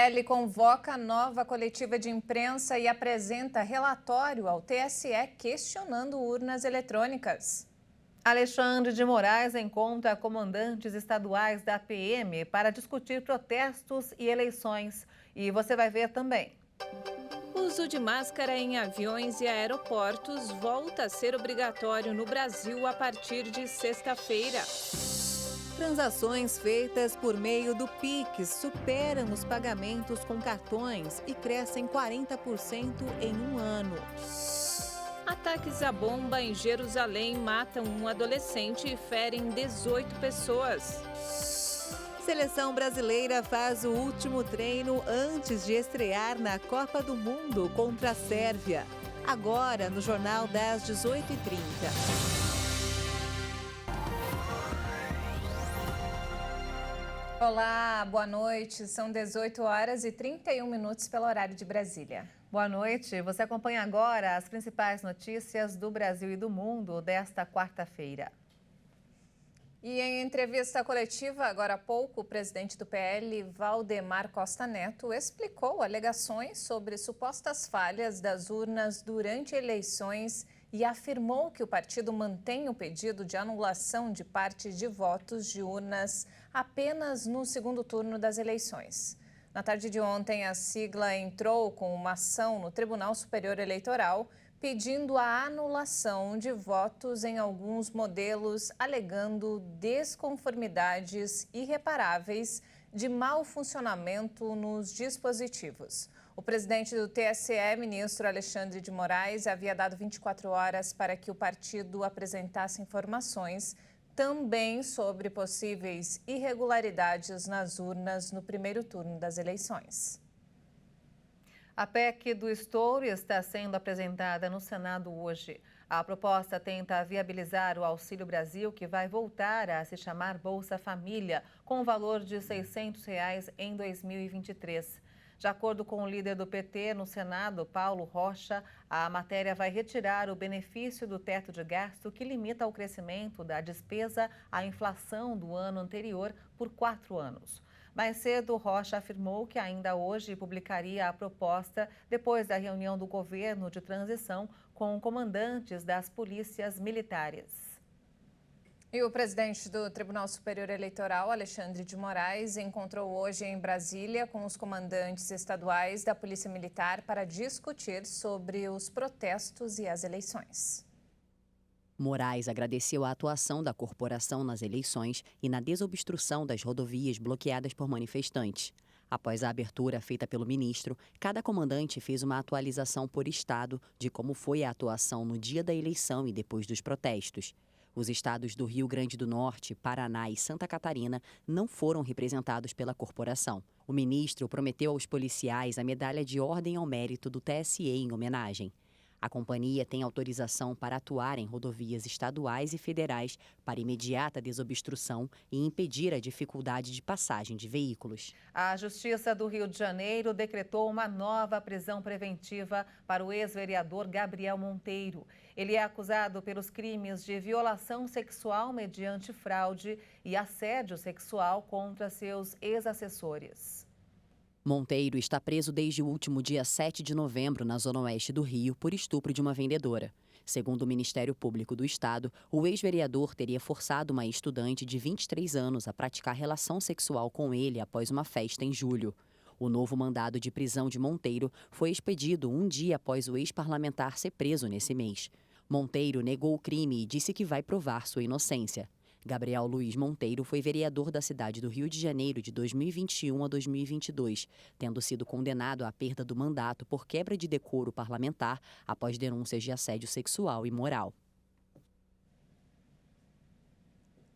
PL convoca nova coletiva de imprensa e apresenta relatório ao TSE questionando urnas eletrônicas. Alexandre de Moraes encontra comandantes estaduais da PM para discutir protestos e eleições. E você vai ver também. Uso de máscara em aviões e aeroportos volta a ser obrigatório no Brasil a partir de sexta-feira. Transações feitas por meio do Pix superam os pagamentos com cartões e crescem 40% em um ano. Ataques à bomba em Jerusalém matam um adolescente e ferem 18 pessoas. Seleção brasileira faz o último treino antes de estrear na Copa do Mundo contra a Sérvia. Agora no Jornal das 18h30. Olá, boa noite. São 18 horas e 31 minutos pelo horário de Brasília. Boa noite. Você acompanha agora as principais notícias do Brasil e do mundo desta quarta-feira. E em entrevista coletiva, agora há pouco, o presidente do PL, Valdemar Costa Neto, explicou alegações sobre supostas falhas das urnas durante eleições e afirmou que o partido mantém o pedido de anulação de parte de votos de urnas apenas no segundo turno das eleições. Na tarde de ontem, a sigla entrou com uma ação no Tribunal Superior Eleitoral pedindo a anulação de votos em alguns modelos, alegando desconformidades irreparáveis de mau funcionamento nos dispositivos. O presidente do TSE, ministro Alexandre de Moraes, havia dado 24 horas para que o partido apresentasse informações também sobre possíveis irregularidades nas urnas no primeiro turno das eleições. A PEC do estouro está sendo apresentada no Senado hoje. A proposta tenta viabilizar o Auxílio Brasil, que vai voltar a se chamar Bolsa Família, com o valor de R$ 600 em 2023. De acordo com o líder do PT no Senado, Paulo Rocha, a matéria vai retirar o benefício do teto de gasto que limita o crescimento da despesa à inflação do ano anterior por 4 anos. Mais cedo, Rocha afirmou que ainda hoje publicaria a proposta depois da reunião do governo de transição com comandantes das polícias militares. E o presidente do Tribunal Superior Eleitoral, Alexandre de Moraes, encontrou hoje em Brasília com os comandantes estaduais da Polícia Militar para discutir sobre os protestos e as eleições. Moraes agradeceu a atuação da corporação nas eleições e na desobstrução das rodovias bloqueadas por manifestantes. Após a abertura feita pelo ministro, cada comandante fez uma atualização por estado de como foi a atuação no dia da eleição e depois dos protestos. Os estados do Rio Grande do Norte, Paraná e Santa Catarina não foram representados pela corporação. O ministro prometeu aos policiais a medalha de Ordem ao Mérito do TSE em homenagem. A companhia tem autorização para atuar em rodovias estaduais e federais para imediata desobstrução e impedir a dificuldade de passagem de veículos. A Justiça do Rio de Janeiro decretou uma nova prisão preventiva para o ex-vereador Gabriel Monteiro. Ele é acusado pelos crimes de violação sexual mediante fraude e assédio sexual contra seus ex-assessores. Monteiro está preso desde o último dia 7 de novembro na zona oeste do Rio por estupro de uma vendedora. Segundo o Ministério Público do Estado, o ex-vereador teria forçado uma estudante de 23 anos a praticar relação sexual com ele após uma festa em julho. O novo mandado de prisão de Monteiro foi expedido um dia após o ex-parlamentar ser preso nesse mês. Monteiro negou o crime e disse que vai provar sua inocência. Gabriel Luiz Monteiro foi vereador da cidade do Rio de Janeiro de 2021 a 2022, tendo sido condenado à perda do mandato por quebra de decoro parlamentar após denúncias de assédio sexual e moral.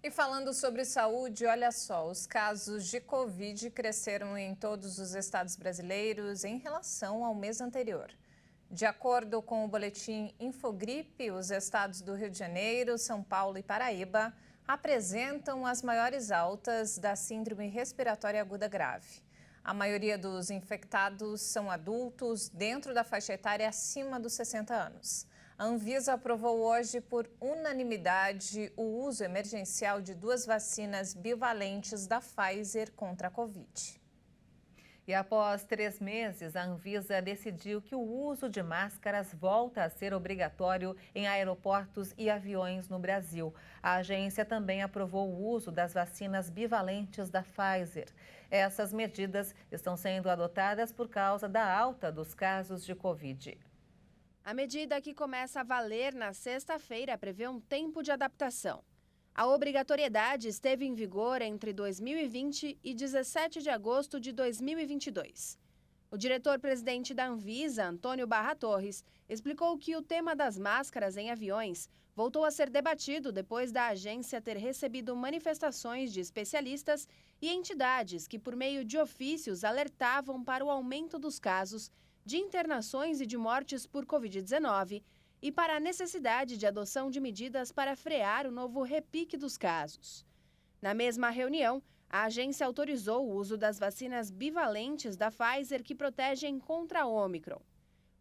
E falando sobre saúde, olha só, os casos de Covid cresceram em todos os estados brasileiros em relação ao mês anterior. De acordo com o boletim Infogripe, os estados do Rio de Janeiro, São Paulo e Paraíba apresentam as maiores altas da síndrome respiratória aguda grave. A maioria dos infectados são adultos dentro da faixa etária acima dos 60 anos. A Anvisa aprovou hoje por unanimidade o uso emergencial de 2 vacinas bivalentes da Pfizer contra a Covid. E após 3 meses, a Anvisa decidiu que o uso de máscaras volta a ser obrigatório em aeroportos e aviões no Brasil. A agência também aprovou o uso das vacinas bivalentes da Pfizer. Essas medidas estão sendo adotadas por causa da alta dos casos de Covid. A medida, que começa a valer na sexta-feira, prevê um tempo de adaptação. A obrigatoriedade esteve em vigor entre 2020 e 17 de agosto de 2022. O diretor-presidente da Anvisa, Antônio Barra Torres, explicou que o tema das máscaras em aviões voltou a ser debatido depois da agência ter recebido manifestações de especialistas e entidades que, por meio de ofícios, alertavam para o aumento dos casos de internações e de mortes por Covid-19 e para a necessidade de adoção de medidas para frear o novo repique dos casos. Na mesma reunião, a agência autorizou o uso das vacinas bivalentes da Pfizer que protegem contra a Ômicron.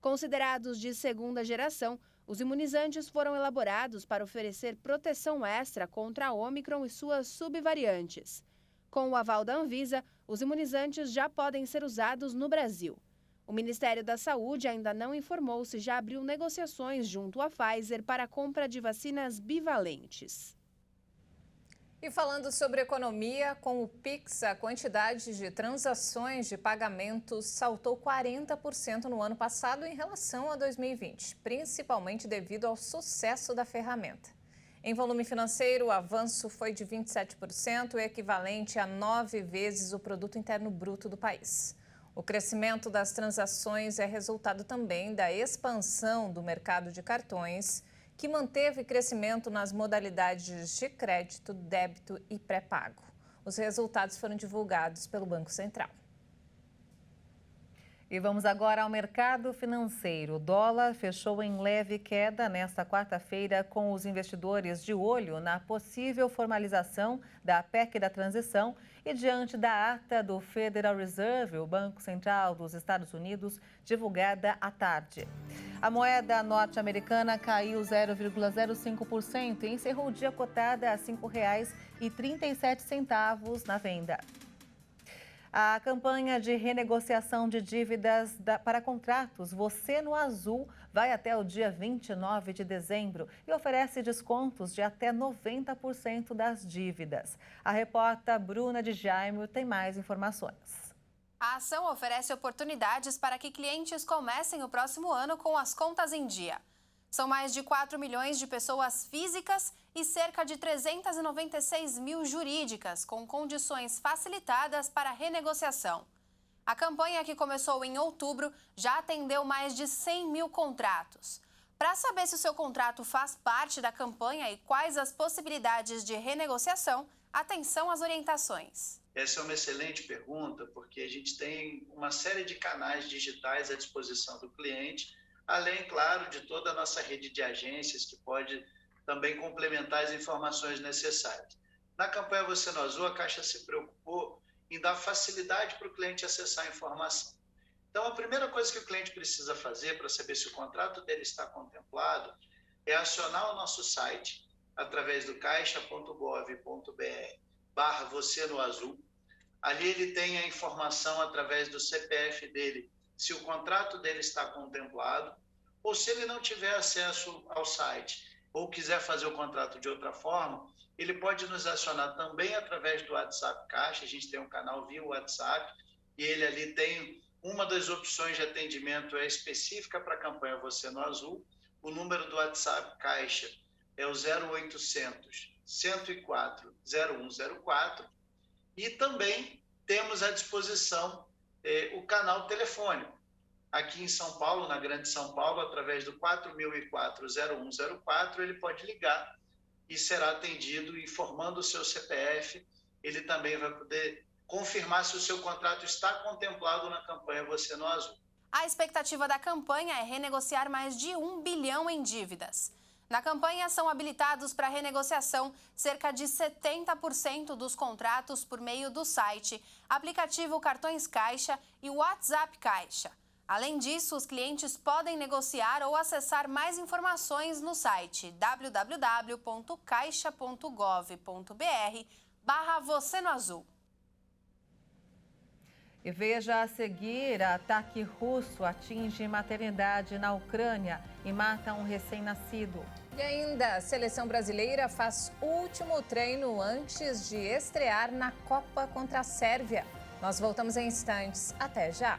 Considerados de segunda geração, os imunizantes foram elaborados para oferecer proteção extra contra a Ômicron e suas subvariantes. Com o aval da Anvisa, os imunizantes já podem ser usados no Brasil. O Ministério da Saúde ainda não informou se já abriu negociações junto à Pfizer para a compra de vacinas bivalentes. E falando sobre economia, com o Pix, a quantidade de transações de pagamentos saltou 40% no ano passado em relação a 2020, principalmente devido ao sucesso da ferramenta. Em volume financeiro, o avanço foi de 27%, equivalente a 9 vezes o produto interno bruto do país. O crescimento das transações é resultado também da expansão do mercado de cartões, que manteve crescimento nas modalidades de crédito, débito e pré-pago. Os resultados foram divulgados pelo Banco Central. E vamos agora ao mercado financeiro. O dólar fechou em leve queda nesta quarta-feira, com os investidores de olho na possível formalização da PEC da transição e diante da ata do Federal Reserve, o Banco Central dos Estados Unidos, divulgada à tarde. A moeda norte-americana caiu 0,05% e encerrou o dia cotada a R$ 5,37 na venda. A campanha de renegociação de dívidas para contratos Você no Azul vai até o dia 29 de dezembro e oferece descontos de até 90% das dívidas. A repórter Bruna de Jaime tem mais informações. A ação oferece oportunidades para que clientes comecem o próximo ano com as contas em dia. São mais de 4 milhões de pessoas físicas e cerca de 396 mil jurídicas, com condições facilitadas para renegociação. A campanha, que começou em outubro, já atendeu mais de 100 mil contratos. Para saber se o seu contrato faz parte da campanha e quais as possibilidades de renegociação, atenção às orientações. Essa é uma excelente pergunta, porque a gente tem uma série de canais digitais à disposição do cliente, além, claro, de toda a nossa rede de agências que pode também complementar as informações necessárias. Na campanha Você no Azul, a Caixa se preocupou em dar facilidade para o cliente acessar a informação. Então, a primeira coisa que o cliente precisa fazer para saber se o contrato dele está contemplado é acionar o nosso site através do caixa.gov.br/Você no Azul. Ali ele tem a informação através do CPF dele, se o contrato dele está contemplado, ou se ele não tiver acesso ao site ou quiser fazer o contrato de outra forma, ele pode nos acionar também através do WhatsApp Caixa. A gente tem um canal via WhatsApp e ele ali tem uma das opções de atendimento específica para a campanha Você no Azul. O número do WhatsApp Caixa é o 0800 104 0104 e também temos à disposição o canal telefônico. Aqui em São Paulo, na Grande São Paulo, através do 4004-0104, ele pode ligar e será atendido informando o seu CPF. Ele também vai poder confirmar se o seu contrato está contemplado na campanha Você no Azul. A expectativa da campanha é renegociar mais de 1 bilhão em dívidas. Na campanha, são habilitados para renegociação cerca de 70% dos contratos por meio do site, aplicativo Cartões Caixa e WhatsApp Caixa. Além disso, os clientes podem negociar ou acessar mais informações no site www.caixa.gov.br/Você no Azul. E veja a seguir, ataque russo atinge maternidade na Ucrânia e mata um recém-nascido. E ainda, a seleção brasileira faz último treino antes de estrear na Copa contra a Sérvia. Nós voltamos em instantes. Até já!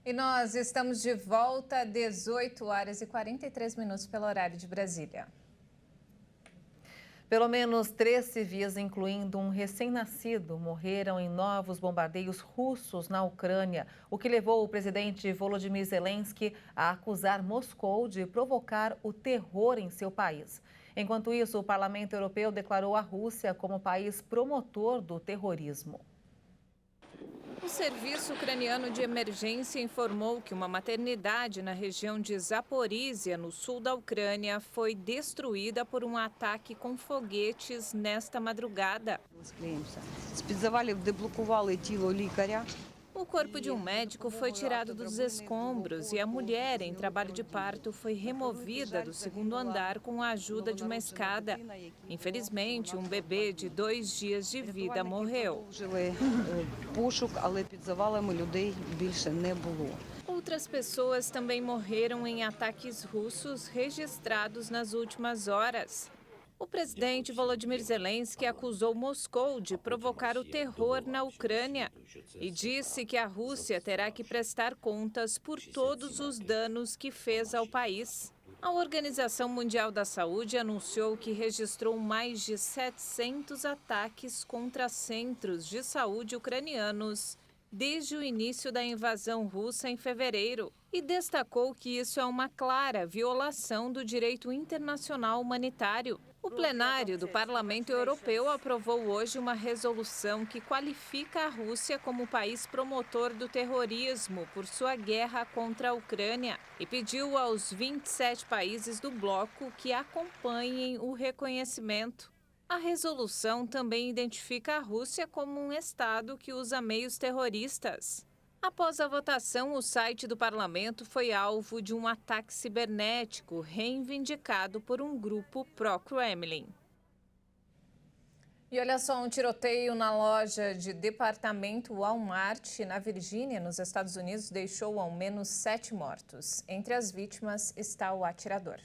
E nós estamos de volta, 18 horas e 43 minutos pelo horário de Brasília. Pelo menos 3 civis, incluindo um recém-nascido, morreram em novos bombardeios russos na Ucrânia, o que levou o presidente Volodymyr Zelensky a acusar Moscou de provocar o terror em seu país. Enquanto isso, o Parlamento Europeu declarou a Rússia como país promotor do terrorismo. O Serviço Ucraniano de Emergência informou que uma maternidade na região de Zaporízia, no sul da Ucrânia, foi destruída por um ataque com foguetes nesta madrugada. O corpo de um médico foi tirado dos escombros e a mulher em trabalho de parto foi removida do segundo andar com a ajuda de uma escada. Infelizmente, um bebê de 2 dias de vida morreu. Outras pessoas também morreram em ataques russos registrados nas últimas horas. O presidente Volodymyr Zelensky acusou Moscou de provocar o terror na Ucrânia e disse que a Rússia terá que prestar contas por todos os danos que fez ao país. A Organização Mundial da Saúde anunciou que registrou mais de 700 ataques contra centros de saúde ucranianos desde o início da invasão russa em fevereiro e destacou que isso é uma clara violação do direito internacional humanitário. O plenário do Parlamento Europeu aprovou hoje uma resolução que qualifica a Rússia como país promotor do terrorismo por sua guerra contra a Ucrânia e pediu aos 27 países do bloco que acompanhem o reconhecimento. A resolução também identifica a Rússia como um estado que usa meios terroristas. Após a votação, o site do parlamento foi alvo de um ataque cibernético reivindicado por um grupo pró-Kremlin. E olha só, um tiroteio na loja de departamento Walmart, na Virgínia, nos Estados Unidos, deixou ao menos 7 mortos. Entre as vítimas está o atirador.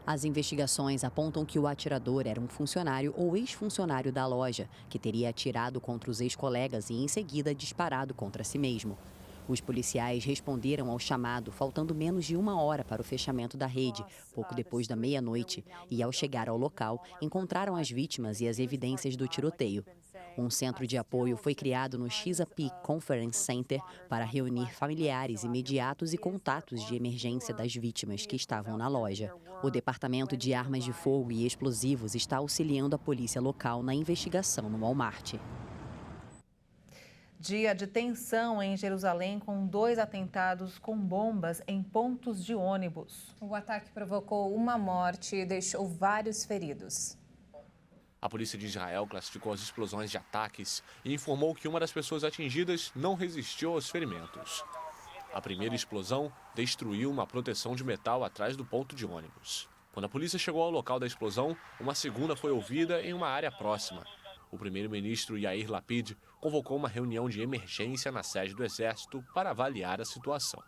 As investigações apontam que o atirador era um funcionário ou ex-funcionário da loja, que teria atirado contra os ex-colegas e, em seguida, disparado contra si mesmo. Os policiais responderam ao chamado faltando menos de 1 hora para o fechamento da rede, pouco depois da meia-noite, e, ao chegar ao local, encontraram as vítimas e as evidências do tiroteio. Um centro de apoio foi criado no Chesapeake Conference Center para reunir familiares imediatos e contatos de emergência das vítimas que estavam na loja. O Departamento de Armas de Fogo e Explosivos está auxiliando a polícia local na investigação no Walmart. Dia de tensão em Jerusalém com 2 atentados com bombas em pontos de ônibus. O ataque provocou uma morte e deixou vários feridos. A polícia de Israel classificou as explosões de ataques e informou que uma das pessoas atingidas não resistiu aos ferimentos. A primeira explosão destruiu uma proteção de metal atrás do ponto de ônibus. Quando a polícia chegou ao local da explosão, uma segunda foi ouvida em uma área próxima. O primeiro-ministro Yair Lapid convocou uma reunião de emergência na sede do Exército para avaliar a situação.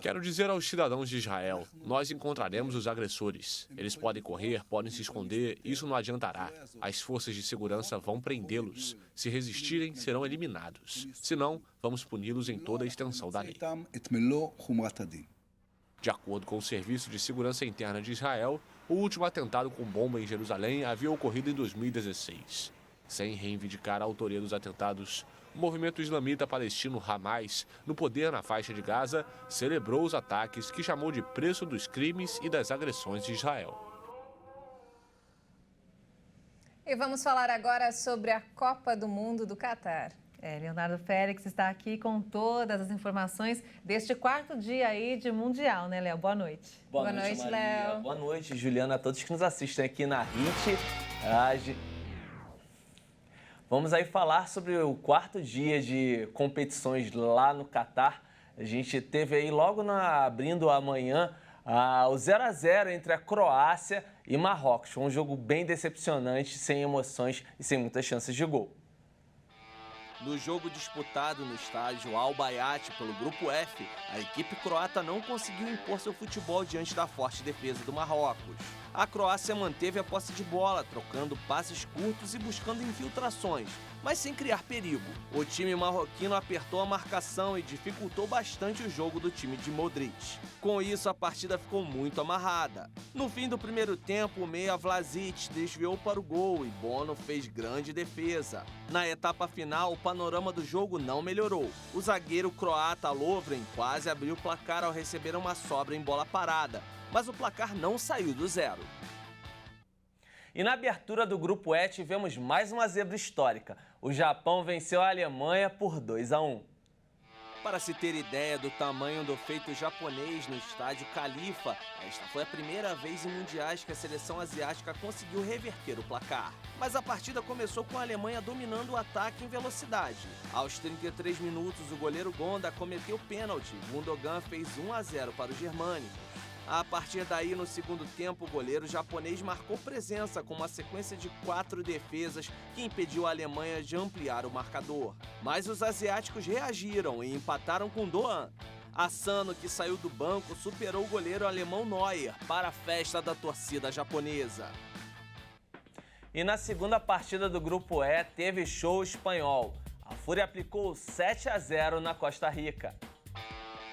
Quero dizer aos cidadãos de Israel, nós encontraremos os agressores. Eles podem correr, podem se esconder, isso não adiantará. As forças de segurança vão prendê-los. Se resistirem, serão eliminados. Se não, vamos puni-los em toda a extensão da lei. De acordo com o Serviço de Segurança Interna de Israel, o último atentado com bomba em Jerusalém havia ocorrido em 2016. Sem reivindicar a autoria dos atentados, o movimento islamita palestino Hamas, no poder na faixa de Gaza, celebrou os ataques que chamou de preço dos crimes e das agressões de Israel. E vamos falar agora sobre a Copa do Mundo do Catar. Leonardo Félix está aqui com todas as informações deste 4º dia aí de Mundial, né, Léo? Boa noite. Boa noite, Léo. Boa noite, Juliana, a todos que nos assistem aqui na HIT. Vamos aí falar sobre o 4º dia de competições lá no Catar. A gente teve aí logo abrindo amanhã o 0-0 entre a Croácia e Marrocos. Foi um jogo bem decepcionante, sem emoções e sem muitas chances de gol. No jogo disputado no estádio Al-Bayat pelo Grupo F, a equipe croata não conseguiu impor seu futebol diante da forte defesa do Marrocos. A Croácia manteve a posse de bola, trocando passes curtos e buscando infiltrações, mas sem criar perigo. O time marroquino apertou a marcação e dificultou bastante o jogo do time de Modric. Com isso, a partida ficou muito amarrada. No fim do primeiro tempo, o meia Vlasic desviou para o gol e Bono fez grande defesa. Na etapa final, o panorama do jogo não melhorou. O zagueiro croata Lovren quase abriu o placar ao receber uma sobra em bola parada, mas o placar não saiu do zero. E na abertura do Grupo E tivemos mais uma zebra histórica. O Japão venceu a Alemanha por 2-1. Para se ter ideia do tamanho do feito japonês no estádio Khalifa, esta foi a primeira vez em mundiais que a seleção asiática conseguiu reverter o placar. Mas a partida começou com a Alemanha dominando o ataque em velocidade. Aos 33 minutos, o goleiro Gonda cometeu pênalti. Gundogan fez 1-0 para os germânicos. A partir daí, no segundo tempo, o goleiro japonês marcou presença com uma sequência de 4 defesas que impediu a Alemanha de ampliar o marcador. Mas os asiáticos reagiram e empataram com Doan. Asano, que saiu do banco, superou o goleiro alemão Neuer para a festa da torcida japonesa. E na segunda partida do Grupo E, teve show espanhol. A Fúria aplicou 7-0 na Costa Rica.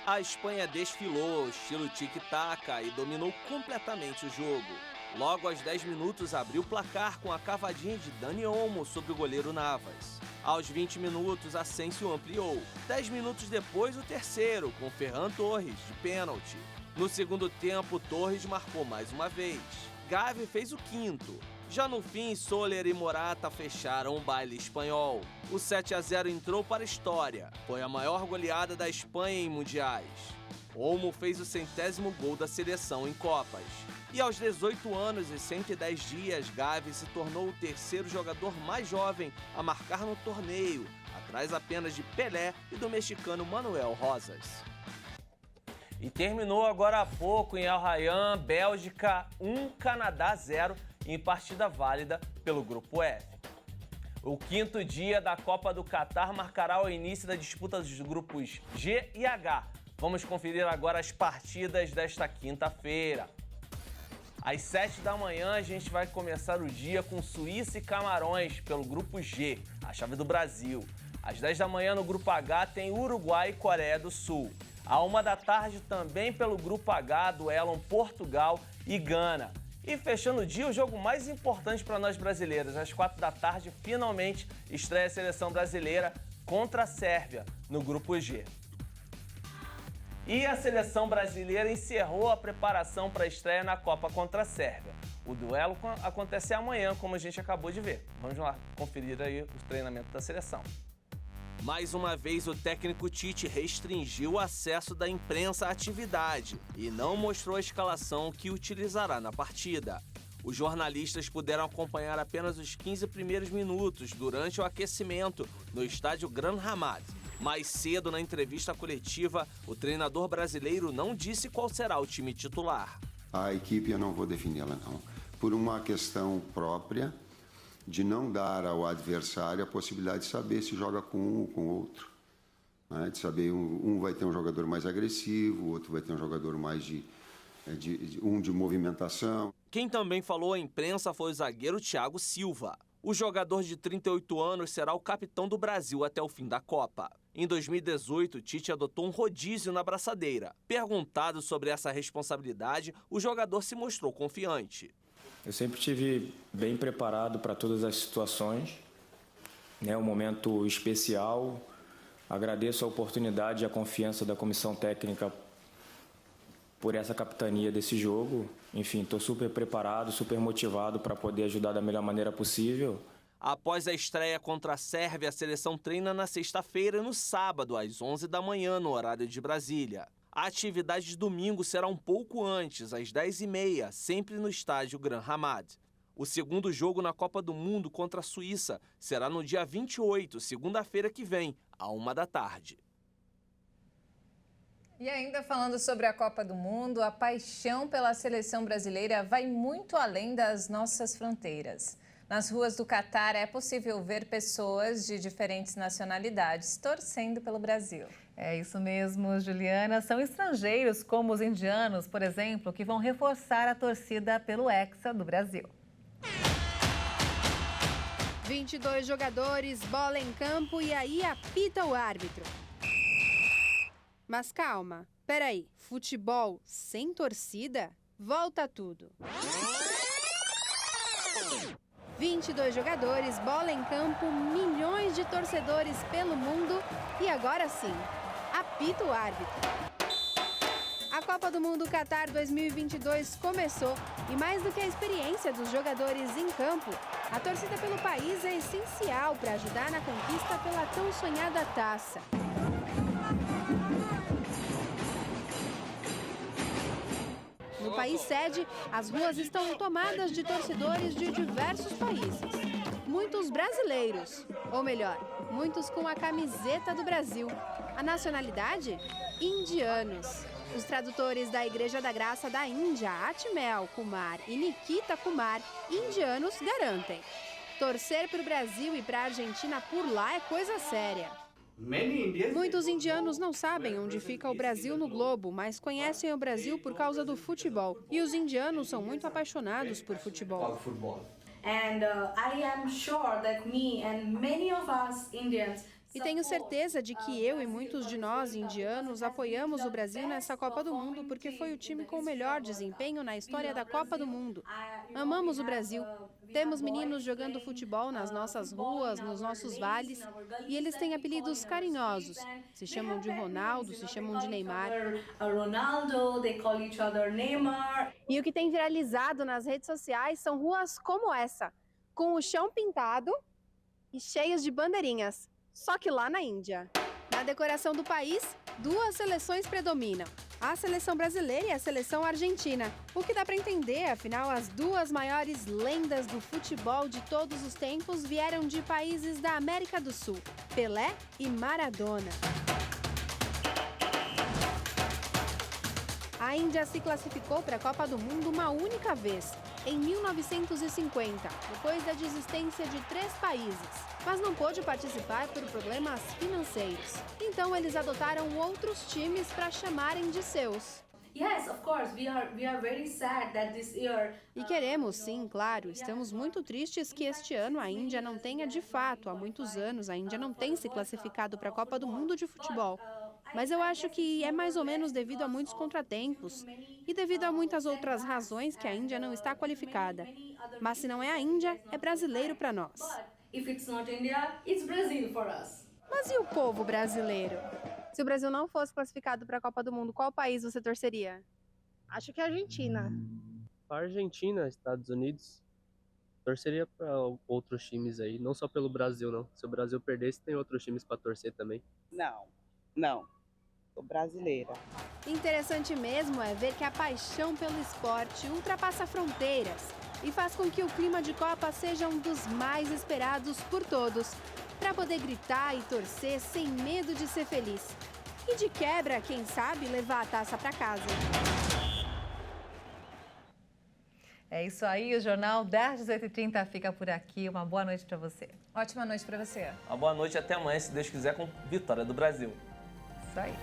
A Espanha desfilou, estilo tic-tac, e dominou completamente o jogo. Logo aos 10 minutos abriu o placar com a cavadinha de Dani Olmo sobre o goleiro Navas. Aos 20 minutos, Asensio ampliou. 10 minutos depois, o terceiro, com Ferran Torres, de pênalti. No segundo tempo, Torres marcou mais uma vez. Gavi fez o quinto. Já no fim, Soler e Morata fecharam o baile espanhol. O 7-0 entrou para a história. Foi a maior goleada da Espanha em mundiais. Olmo fez o 100º gol da seleção em Copas. E aos 18 anos e 110 dias, Gavi se tornou o terceiro jogador mais jovem a marcar no torneio, atrás apenas de Pelé e do mexicano Manuel Rosas. E terminou agora há pouco em Al Rayyan, Bélgica 1, Canadá 0, em partida válida pelo Grupo F. O 5º dia da Copa do Catar marcará o início da disputa dos grupos G e H. Vamos conferir agora as partidas desta quinta-feira. Às 7 da manhã, a gente vai começar o dia com Suíça e Camarões pelo Grupo G, a chave do Brasil. Às 10 da manhã, no Grupo H, tem Uruguai e Coreia do Sul. À 1 da tarde, também pelo Grupo H, duelam Portugal e Gana. E fechando o dia, o jogo mais importante para nós brasileiros. Às 4 da tarde, finalmente, estreia a seleção brasileira contra a Sérvia, no Grupo G. E a seleção brasileira encerrou a preparação para a estreia na Copa contra a Sérvia. O duelo acontece amanhã, como a gente acabou de ver. Vamos lá conferir aí o treinamento da seleção. Mais uma vez, o técnico Tite restringiu o acesso da imprensa à atividade e não mostrou a escalação que utilizará na partida. Os jornalistas puderam acompanhar apenas os 15 primeiros minutos durante o aquecimento no estádio Gran Hamad. Mais cedo, na entrevista coletiva, o treinador brasileiro não disse qual será o time titular. A equipe eu não vou defini-la, não. Por uma questão própria de não dar ao adversário a possibilidade de saber se joga com um ou com outro. Né? De saber, um vai ter um jogador mais agressivo, o outro vai ter um jogador mais de movimentação. Quem também falou à imprensa foi o zagueiro Thiago Silva. O jogador de 38 anos será o capitão do Brasil até o fim da Copa. Em 2018, Tite adotou um rodízio na braçadeira. Perguntado sobre essa responsabilidade, o jogador se mostrou confiante. Eu sempre estive bem preparado para todas as situações. É um momento especial. Agradeço a oportunidade e a confiança da comissão técnica por essa capitania desse jogo. Enfim, estou super preparado, super motivado para poder ajudar da melhor maneira possível. Após a estreia contra a Sérvia, a seleção treina na sexta-feira e no sábado, às 11 da manhã, no horário de Brasília. A atividade de domingo será um pouco antes, às 10h30, sempre no estádio Gran Hamad. O segundo jogo na Copa do Mundo contra a Suíça será no dia 28, segunda-feira que vem, à 13h. E ainda falando sobre a Copa do Mundo, a paixão pela seleção brasileira vai muito além das nossas fronteiras. Nas ruas do Catar é possível ver pessoas de diferentes nacionalidades torcendo pelo Brasil. É isso mesmo, Juliana. São estrangeiros, como os indianos, por exemplo, que vão reforçar a torcida pelo Hexa do Brasil. 22 jogadores, bola em campo e aí apita o árbitro. Mas calma, peraí, futebol sem torcida? Volta tudo. 22 jogadores, bola em campo, milhões de torcedores pelo mundo e agora sim, apita o árbitro. A Copa do Mundo Qatar 2022 começou e mais do que a experiência dos jogadores em campo, a torcida pelo país é essencial para ajudar na conquista pela tão sonhada taça. No país sede, as ruas estão tomadas de torcedores de diversos países. Muitos brasileiros, ou melhor, muitos com a camiseta do Brasil. A nacionalidade? Indianos. Os tradutores da Igreja da Graça da Índia, Atmel Kumar e Nikita Kumar, indianos, garantem. Torcer para o Brasil e para a Argentina por lá é coisa séria. Muitos indianos não sabem onde fica o Brasil no globo, mas conhecem o Brasil por causa do futebol. E os indianos são muito apaixonados por futebol. E tenho certeza de que eu e muitos de nós, indianos, apoiamos o Brasil nessa Copa do Mundo porque foi o time com o melhor desempenho na história da Copa do Mundo. Amamos o Brasil. Temos meninos jogando futebol nas nossas ruas, nos nossos vales, e eles têm apelidos carinhosos. Se chamam de Ronaldo, se chamam de Neymar. E o que tem viralizado nas redes sociais são ruas como essa, com o chão pintado e cheias de bandeirinhas. Só que lá na Índia. Na decoração do país, duas seleções predominam. A seleção brasileira e a seleção argentina. O que dá para entender, afinal, as duas maiores lendas do futebol de todos os tempos vieram de países da América do Sul, Pelé e Maradona. A Índia se classificou para a Copa do Mundo uma única vez, em 1950, depois da desistência de 3 países, mas não pôde participar por problemas financeiros. Então eles adotaram outros times para chamarem de seus. E queremos, sim, claro, estamos muito tristes que este ano a Índia não tenha de fato, há muitos anos, a Índia não tem se classificado para a Copa do Mundo de futebol. Mas eu acho que é mais ou menos devido a muitos contratempos e devido a muitas outras razões que a Índia não está qualificada. Mas se não é a Índia, é brasileiro para nós. Mas e o povo brasileiro? Se o Brasil não fosse classificado para a Copa do Mundo, qual país você torceria? Acho que a Argentina. A Argentina, Estados Unidos. Torceria para outros times aí, não só pelo Brasil, não. Se o Brasil perdesse, tem outros times para torcer também. Não. Sou brasileira. Interessante mesmo é ver que a paixão pelo esporte ultrapassa fronteiras e faz com que o clima de Copa seja um dos mais esperados por todos, para poder gritar e torcer sem medo de ser feliz. E de quebra, quem sabe, levar a taça para casa. É isso aí, o Jornal das 18h30 fica por aqui. Uma boa noite para você. Ótima noite para você. Uma boa noite, até amanhã, se Deus quiser, com vitória do Brasil. Isso aí.